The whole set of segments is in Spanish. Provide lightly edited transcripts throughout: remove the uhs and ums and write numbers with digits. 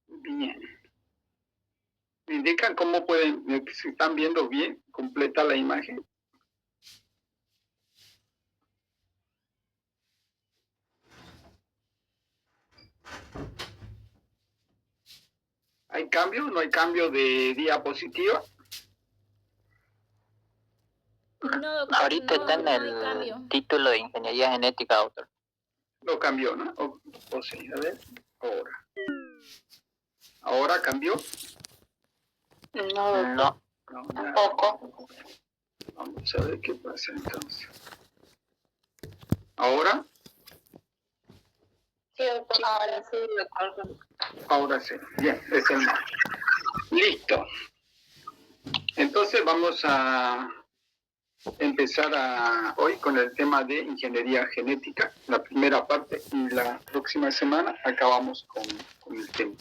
Bien. ¿Me indican cómo pueden, si están viendo bien, completa la imagen? ¿Hay cambio? ¿No hay cambio de diapositiva? No, doctor, ahorita está en el título de Ingeniería Genética, doctor. Lo cambió, ¿no? O sí, a ver, ahora. ¿Ahora cambió? No, No, tampoco. Vamos a ver qué pasa entonces. ¿Ahora? Sí, doctor, ahora sí, doctor. Ahora sí. Bien, es el marco. Listo. Entonces vamos a empezar hoy con el tema de ingeniería genética, la primera parte, y la próxima semana acabamos con el tema.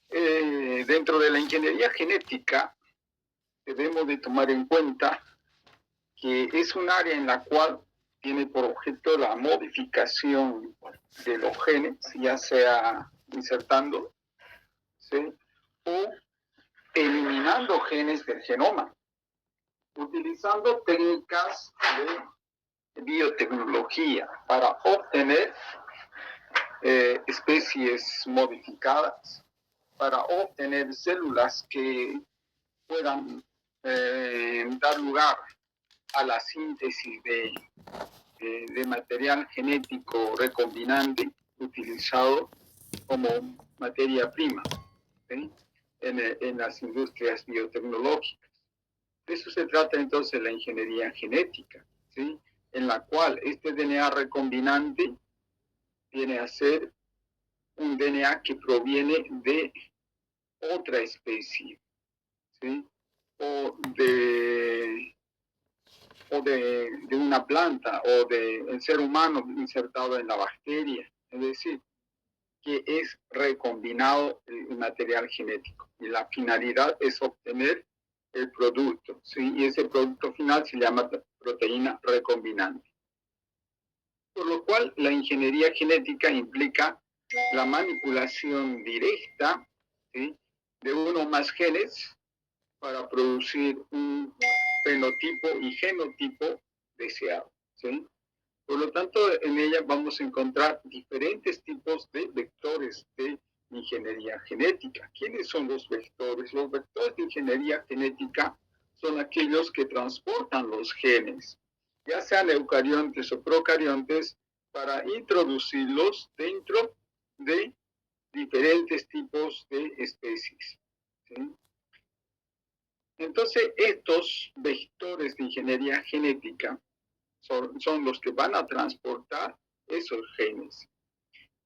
Dentro de la ingeniería genética debemos de tomar en cuenta que es un área en la cual tiene por objeto la modificación de los genes, ya sea insertando, ¿sí?, o eliminando genes del genoma, utilizando técnicas de biotecnología para obtener especies modificadas, para obtener células que puedan dar lugar a la síntesis de material genético recombinante utilizado como materia prima, ¿sí?, en las industrias biotecnológicas. De eso se trata entonces la ingeniería genética, ¿sí?, en la cual este DNA recombinante viene a ser un DNA que proviene de otra especie, ¿sí?, o de una planta, o del ser humano insertado en la bacteria. Es decir, que es recombinado el material genético. Y la finalidad es obtener el producto, ¿sí?, y ese producto final se llama proteína recombinante. Por lo cual, la ingeniería genética implica la manipulación directa, ¿sí?, de uno o más genes para producir un fenotipo y genotipo deseado, ¿sí? Por lo tanto, en ella vamos a encontrar diferentes tipos de vectores de ingeniería genética. ¿Quiénes son los vectores? Los vectores de ingeniería genética son aquellos que transportan los genes, ya sean eucariontes o procariontes, para introducirlos dentro de diferentes tipos de especies, ¿sí? Entonces, estos vectores de ingeniería genética son los que van a transportar esos genes.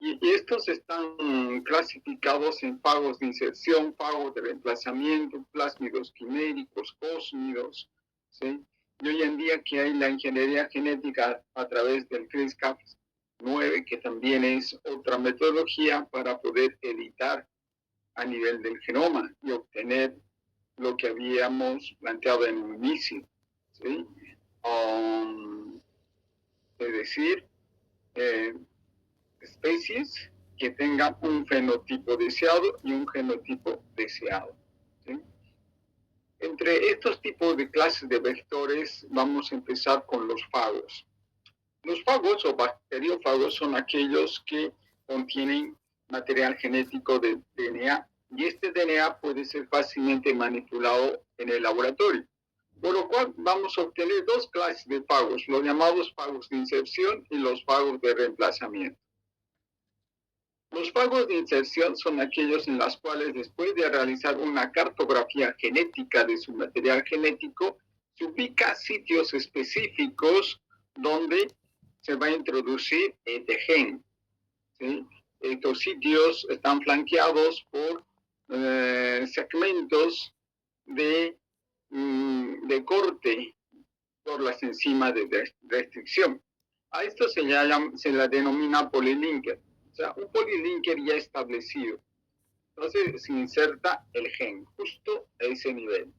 Y estos están clasificados en fagos de inserción, fagos de reemplazamiento, plásmidos quiméricos, cósmidos, ¿sí? Y hoy en día que hay la ingeniería genética a través del CRISPR-Cas9, que también es otra metodología para poder editar a nivel del genoma y obtener lo que habíamos planteado en un inicio, ¿sí? Es decir, especies que tengan un fenotipo deseado y un genotipo deseado, ¿sí? Entre estos tipos de clases de vectores vamos a empezar con los fagos. Los fagos o bacteriófagos son aquellos que contienen material genético de DNA, y este DNA puede ser fácilmente manipulado en el laboratorio. Por lo cual vamos a obtener dos clases de fagos, los llamados fagos de inserción y los fagos de reemplazamiento. Los fagos de inserción son aquellos en los cuales, después de realizar una cartografía genética de su material genético, se ubica sitios específicos donde se va a introducir este gen, ¿sí? Estos sitios están flanqueados por segmentos de corte por las enzimas de restricción. A esto se la denomina polilinker. O sea, un polilinker ya establecido. Entonces se inserta el gen justo a ese nivel,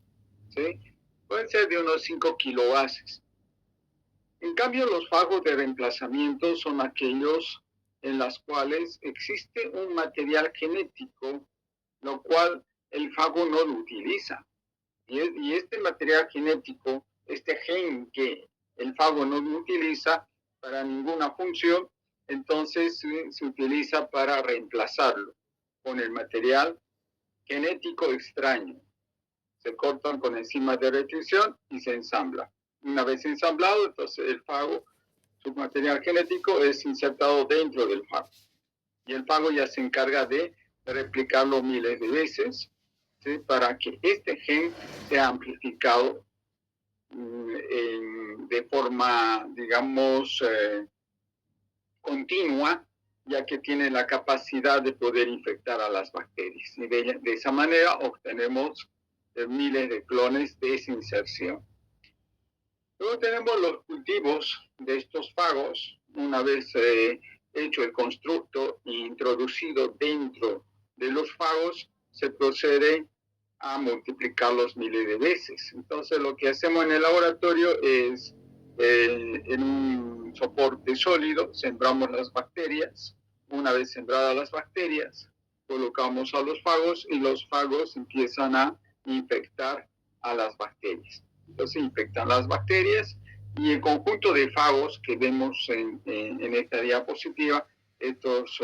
¿sí? Pueden ser de unos 5 kilobases. En cambio, los fagos de reemplazamiento son aquellos en las cuales existe un material genético, lo cual el fago no lo utiliza. Y este material genético, este gen que el fago no lo utiliza para ninguna función, entonces se utiliza para reemplazarlo con el material genético extraño. Se cortan con enzimas de restricción y se ensambla. Una vez ensamblado, entonces el fago, su material genético, es insertado dentro del fago. Y el fago ya se encarga de replicarlo miles de veces, ¿sí? Para que este gen sea amplificado de forma, digamos, continua, ya que tiene la capacidad de poder infectar a las bacterias. Y de esa manera obtenemos miles de clones de esa inserción. Luego tenemos los cultivos de estos fagos. Una vez hecho el constructo e introducido dentro de los fagos, se procede a multiplicarlos miles de veces. Entonces lo que hacemos en el laboratorio es, en un soporte sólido, sembramos las bacterias. Una vez sembradas las bacterias, colocamos a los fagos y los fagos empiezan a infectar a las bacterias. Entonces infectan las bacterias y el conjunto de fagos que vemos en esta diapositiva, estos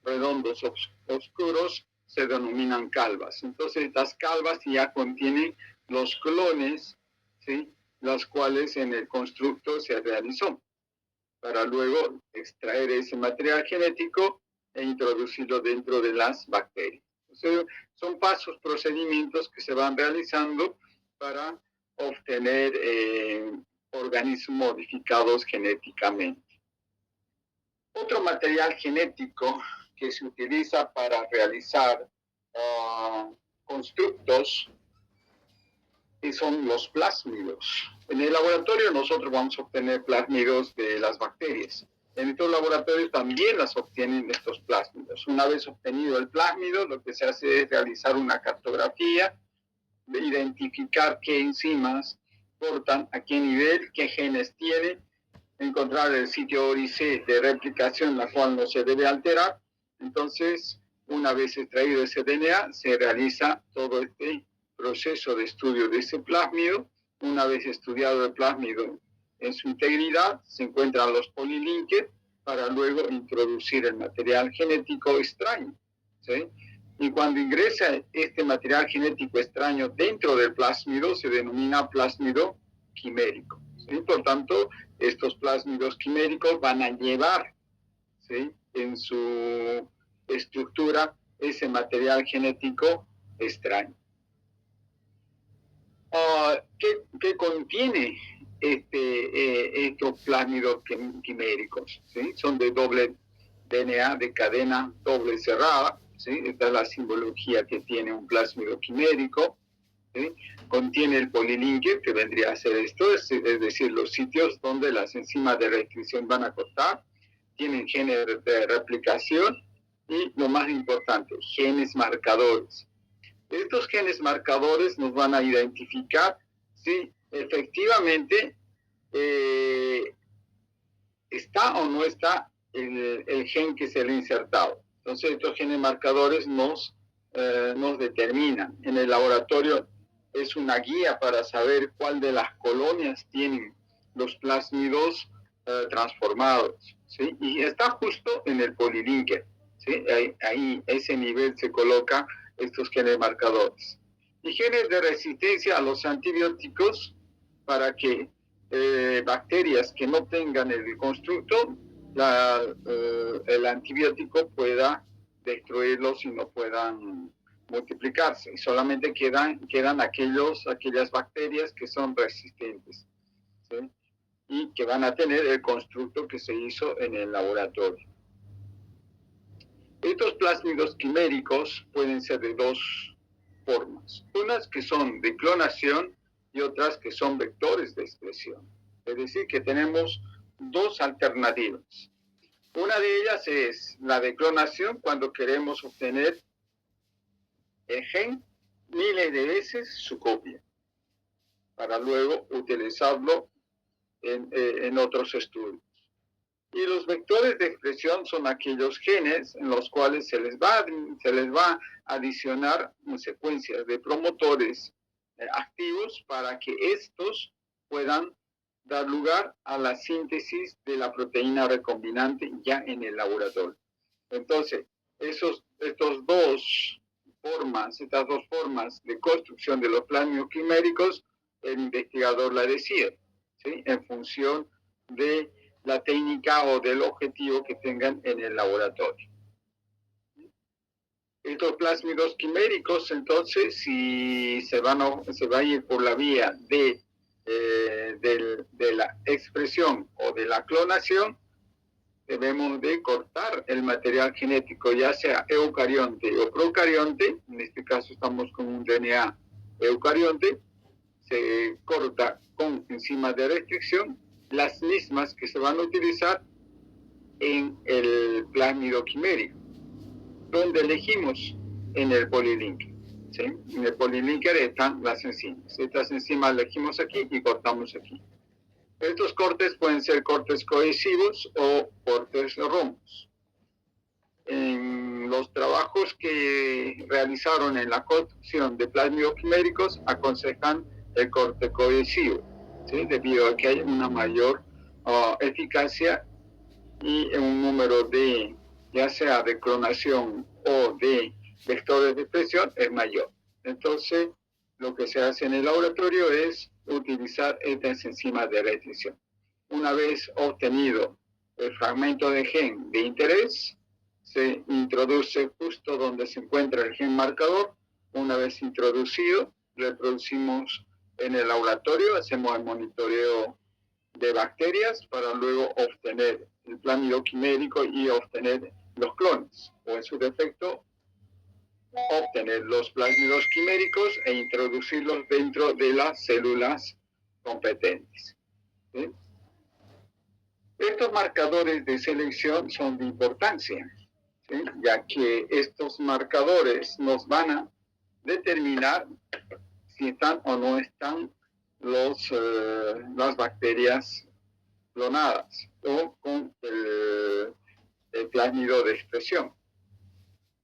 redondos oscuros, se denominan calvas. Entonces estas calvas ya contienen los clones, ¿sí? Los cuales en el constructo se realizó, para luego extraer ese material genético e introducirlo dentro de las bacterias. Entonces, son pasos, procedimientos que se van realizando para obtener organismos modificados genéticamente. Otro material genético que se utiliza para realizar constructos son los plásmidos. En el laboratorio nosotros vamos a obtener plásmidos de las bacterias. En estos laboratorios también las obtienen estos plásmidos. Una vez obtenido el plásmido, lo que se hace es realizar una cartografía, de identificar qué enzimas portan, a qué nivel, qué genes tiene, encontrar el sitio ORIC de replicación, la cual no se debe alterar. Entonces, una vez extraído ese DNA, se realiza todo este proceso de estudio de ese plásmido. Una vez estudiado el plásmido en su integridad, se encuentran los polilinkers para luego introducir el material genético extraño, ¿sí? Y cuando ingresa este material genético extraño dentro del plásmido, se denomina plásmido quimérico, ¿sí? Por tanto, estos plásmidos quiméricos van a llevar, ¿sí?, en su estructura ese material genético extraño. ¿Qué contiene estos plásmidos quiméricos? ¿Sí? Son de doble DNA, de cadena doble cerrada, ¿sí? Esta es la simbología que tiene un plásmido quimérico, ¿sí? Contiene el polilinker, que vendría a ser esto, es decir, los sitios donde las enzimas de restricción van a cortar. Tienen genes de replicación y, lo más importante, genes marcadores. Estos genes marcadores nos van a identificar si efectivamente está o no está el gen que se le ha insertado. Entonces estos genes marcadores nos determinan. En el laboratorio es una guía para saber cuál de las colonias tienen los plásmidos transformados, ¿sí? Y está justo en el polilinker, ¿sí? Ahí ese nivel se coloca estos genes marcadores. Y genes de resistencia a los antibióticos para que bacterias que no tengan el constructo, el antibiótico pueda destruirlos y no puedan multiplicarse. Y solamente quedan aquellas bacterias que son resistentes, ¿sí? Y que van a tener el constructo que se hizo en el laboratorio. Estos plásmidos quiméricos pueden ser de dos formas. Unas que son de clonación y otras que son vectores de expresión. Es decir, que tenemos dos alternativas. Una de ellas es la de clonación, cuando queremos obtener el gen miles de veces su copia, para luego utilizarlo en otros estudios. Y los vectores de expresión son aquellos genes en los cuales se les va a adicionar secuencias de promotores activos para que estos puedan dar lugar a la síntesis de la proteína recombinante ya en el laboratorio. Entonces, estas dos formas de construcción de los plásmidos quiméricos, el investigador la decide, ¿sí? En función de la técnica o del objetivo que tengan en el laboratorio. Estos plásmidos quiméricos, entonces, si se va a ir por la vía de la expresión o de la clonación, debemos de cortar el material genético, ya sea eucarionte o procarionte. En este caso estamos con un DNA eucarionte. Se corta con enzimas de restricción, las mismas que se van a utilizar en el plásmido quimérico, donde elegimos en el polilinker. ¿Sí? En el polilinker están las enzimas. Estas enzimas elegimos aquí y cortamos aquí. Estos cortes pueden ser cortes cohesivos o cortes rombos. En los trabajos que realizaron en la construcción de plásmidos quiméricos aconsejan el corte cohesivo, ¿sí? Debido a que hay una mayor eficacia y un número de, ya sea de clonación o de vectores de expresión, es mayor. Entonces, lo que se hace en el laboratorio es utilizar estas enzimas de restricción. Una vez obtenido el fragmento de gen de interés, se introduce justo donde se encuentra el gen marcador. Una vez introducido, reproducimos en el laboratorio, hacemos el monitoreo de bacterias para luego obtener el plásmido quimérico y obtener los clones, o en su defecto, obtener los plásmidos quiméricos e introducirlos dentro de las células competentes. ¿Sí? Estos marcadores de selección son de importancia, ¿sí? Ya que estos marcadores nos van a determinar si están o no están las bacterias clonadas o con el plásmido de expresión.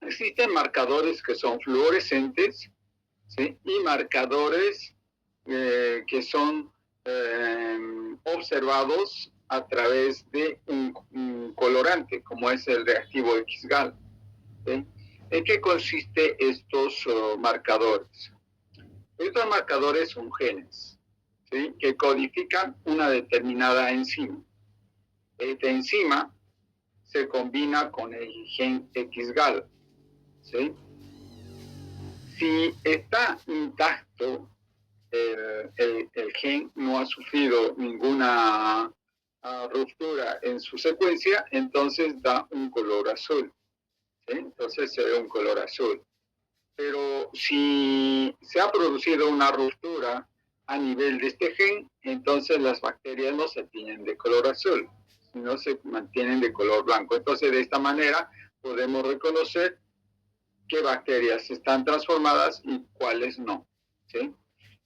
Existen marcadores que son fluorescentes, ¿sí? Y marcadores que son observados a través de un colorante, como es el reactivo XGAL. ¿Sí? ¿En qué consiste estos marcadores? Estos marcadores son genes, ¿sí? Que codifican una determinada enzima. Esta enzima se combina con el gen XGAL, ¿sí? Si está intacto el gen, no ha sufrido ninguna ruptura en su secuencia, entonces da un color azul, ¿sí? Entonces se ve un color azul. Pero si se ha producido una ruptura a nivel de este gen, entonces las bacterias no se tienen de color azul, sino se mantienen de color blanco. Entonces, de esta manera podemos reconocer qué bacterias están transformadas y cuáles no, ¿sí?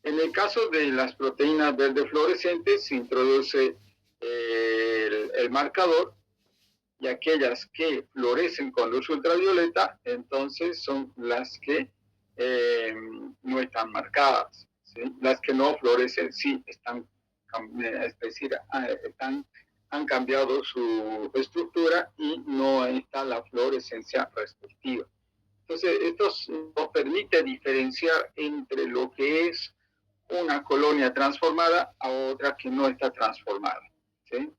En el caso de las proteínas verde fluorescentes, se introduce el marcador, y aquellas que florecen con luz ultravioleta, entonces son las que no están marcadas, ¿sí? Las que no florecen sí están, es decir, han cambiado su estructura y no está la fluorescencia respectiva. Entonces, esto nos permite diferenciar entre lo que es una colonia transformada a otra que no está transformada, ¿sí?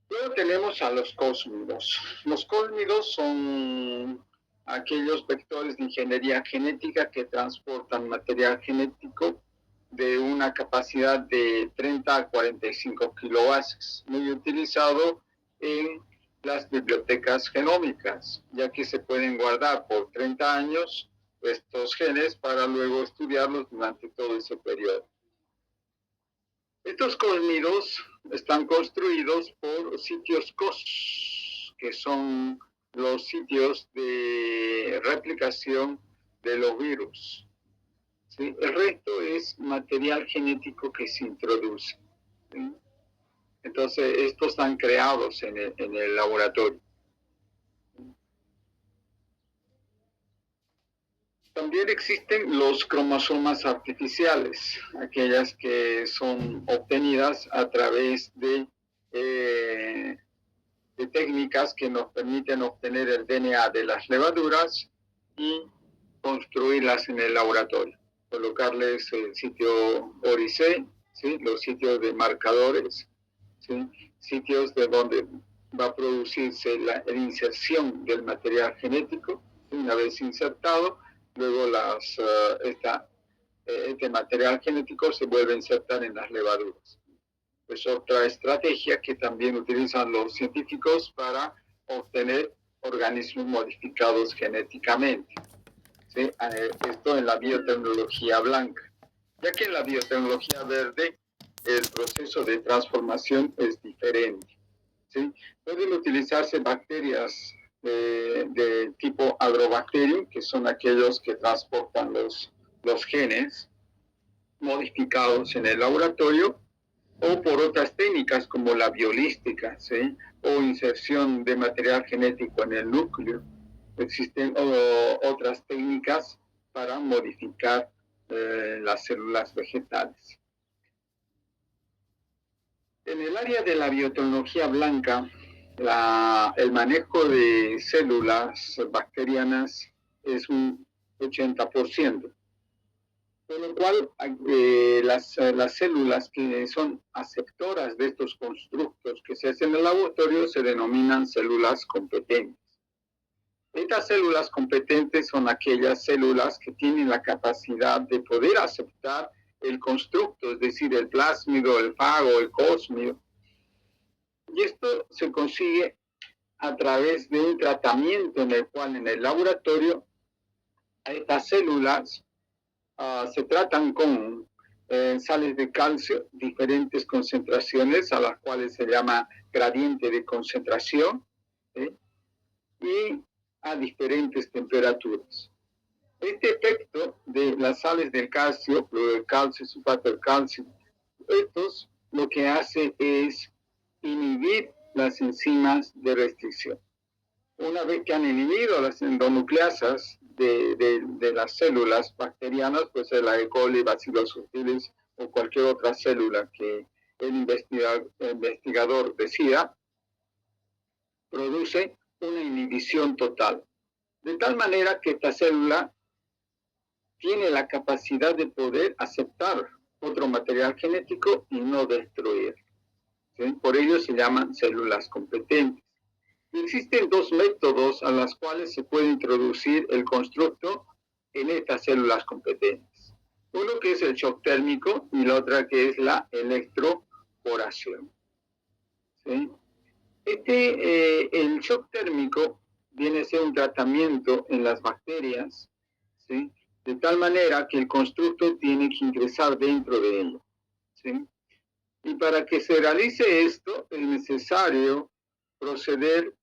Luego tenemos a los cósmidos. Los cósmidos son aquellos vectores de ingeniería genética que transportan material genético de una capacidad de 30 a 45 kilobases, muy utilizado en las bibliotecas genómicas, ya que se pueden guardar por 30 años estos genes para luego estudiarlos durante todo ese periodo. Estos cósmidos están construidos por sitios COS, que son los sitios de replicación de los virus, ¿sí? El resto es material genético que se introduce, ¿sí? Entonces, estos están creados en el laboratorio. También existen los cromosomas artificiales, aquellas que son obtenidas a través de técnicas que nos permiten obtener el DNA de las levaduras y construirlas en el laboratorio. Colocarles el sitio ORIC, ¿sí? Los sitios de marcadores, ¿sí? Sitios de donde va a producirse la inserción del material genético. Una vez insertado, luego este material genético se vuelve a insertar en las levaduras. Es otra estrategia que también utilizan los científicos para obtener organismos modificados genéticamente. ¿Sí? Esto en la biotecnología blanca, ya que en la biotecnología verde el proceso de transformación es diferente. ¿Sí? Pueden utilizarse bacterias de tipo agrobacterium, que son aquellos que transportan los genes modificados en el laboratorio, o por otras técnicas como la biolística, ¿sí? O inserción de material genético en el núcleo. Existen otras técnicas para modificar las células vegetales. En el área de la biotecnología blanca, el manejo de células bacterianas es un 80%. Con lo cual, las células que son aceptoras de estos constructos que se hacen en el laboratorio se denominan células competentes. Estas células competentes son aquellas células que tienen la capacidad de poder aceptar el constructo, es decir, el plásmido, el fago, el cósmido. Y esto se consigue a través de un tratamiento en el cual en el laboratorio a estas células se tratan con sales de calcio, diferentes concentraciones, a las cuales se llama gradiente de concentración, y a diferentes temperaturas. Este efecto de las sales del calcio, cloruro del calcio, sulfato del calcio, estos lo que hace es inhibir las enzimas de restricción. Una vez que han inhibido las endonucleasas de las células bacterianas, pues la E. coli, Bacillus subtilis o cualquier otra célula que el investigador decida, produce una inhibición total. De tal manera que esta célula tiene la capacidad de poder aceptar otro material genético y no destruir. ¿Sí? Por ello se llaman células competentes. Existen dos métodos a los cuales se puede introducir el constructo en estas células competentes. Uno que es el shock térmico y la otra que es la electroporación. ¿Sí? El shock térmico viene a ser un tratamiento en las bacterias, ¿sí? De tal manera que el constructo tiene que ingresar dentro de ello. ¿Sí? Y para que se realice esto es necesario proceder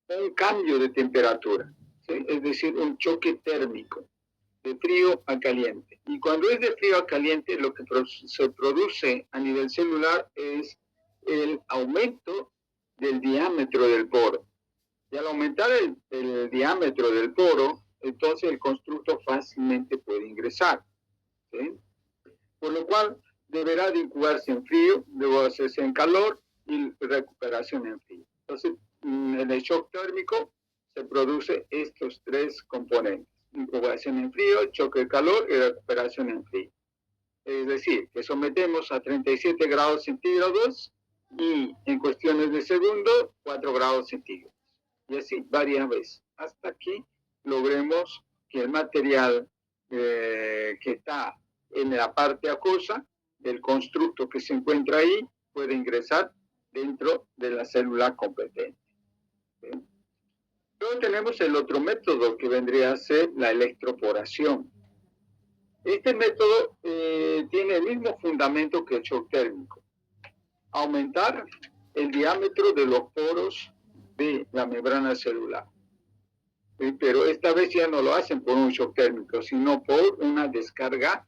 a un cambio de temperatura, ¿sí? Es decir, un choque térmico, de frío a caliente. Y cuando es de frío a caliente, lo que se produce a nivel celular es el aumento del diámetro del poro. Y al aumentar el diámetro del poro, entonces el constructo fácilmente puede ingresar, ¿sí? Por lo cual deberá de incubarse en frío, luego hacerse en calor y recuperación en frío. Entonces, en el shock térmico se produce estos tres componentes: incubación en frío, choque de calor y recuperación en frío. Es decir, que sometemos a 37 grados centígrados y en cuestiones de segundo, 4 grados centígrados. Y así varias veces, hasta que logremos que el material que está en la parte acuosa del constructo que se encuentra ahí puede ingresar dentro de la célula competente. ¿Sí? Luego tenemos el otro método que vendría a ser la electroporación. Este método tiene el mismo fundamento que el shock térmico: aumentar el diámetro de los poros de la membrana celular. Pero esta vez ya no lo hacen por un shock térmico, sino por una descarga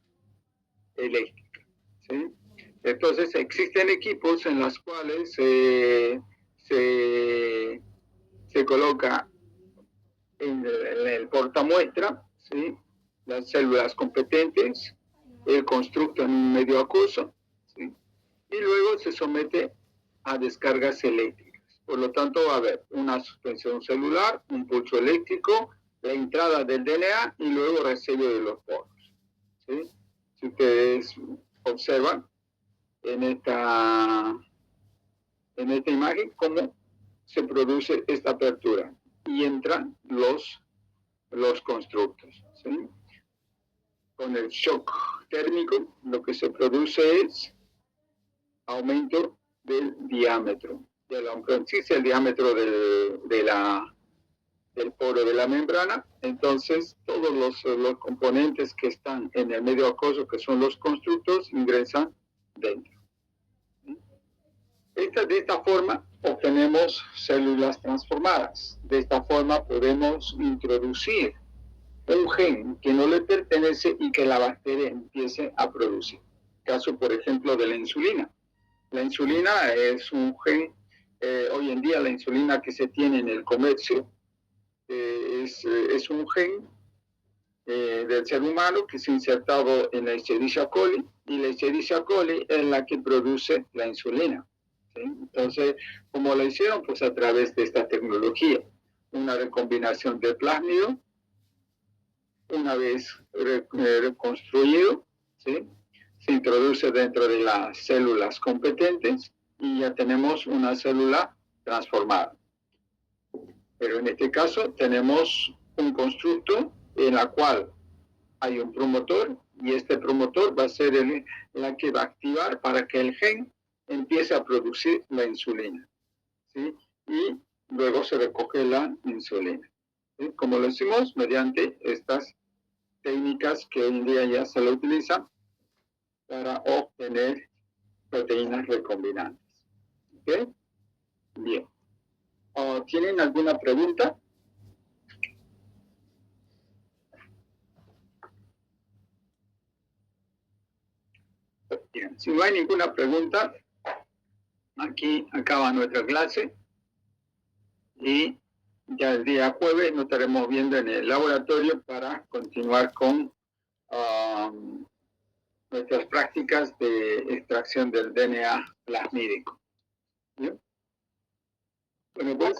eléctrica. ¿Sí? Entonces existen equipos en los cuales se coloca en el portamuestra, ¿sí?, las células competentes, el constructo en un medio acuoso, ¿sí?, y luego se somete a descargas eléctricas. Por lo tanto, va a haber una suspensión celular, un pulso eléctrico, la entrada del DNA y luego resello de los poros, ¿sí? Si ustedes observan en esta imagen cómo se produce esta apertura y entran los constructos, ¿sí? Con el shock térmico lo que se produce es aumento del diámetro, existe el diámetro del poro de la membrana. Entonces todos los componentes que están en el medio acuoso, que son los constructos, ingresan dentro. De esta forma obtenemos células transformadas. De esta forma podemos introducir un gen que no le pertenece y que la bacteria empiece a producir. Caso, por ejemplo, de la insulina. La insulina es un gen, hoy en día la insulina que se tiene en el comercio es un gen del ser humano que se ha insertado en la Escherichia coli, y la Escherichia coli es la que produce la insulina, ¿sí? Entonces, ¿cómo lo hicieron? Pues a través de esta tecnología, una recombinación de plásmido, una vez reconstruido, ¿sí?, se introduce dentro de las células competentes y ya tenemos una célula transformada. Pero en este caso tenemos un constructo en la cual hay un promotor, y este promotor va a ser la que va a activar para que el gen empiece a producir la insulina, ¿sí? Y luego se recoge la insulina, ¿sí? Como lo hicimos mediante estas técnicas que hoy en día ya se lo utilizan para obtener proteínas recombinantes. ¿Ok? Bien. ¿Tienen alguna pregunta? Bien. Si no hay ninguna pregunta, aquí acaba nuestra clase y ya el día jueves nos estaremos viendo en el laboratorio para continuar con nuestras prácticas de extracción del DNA plasmídico. ¿Bien? Bueno, pues,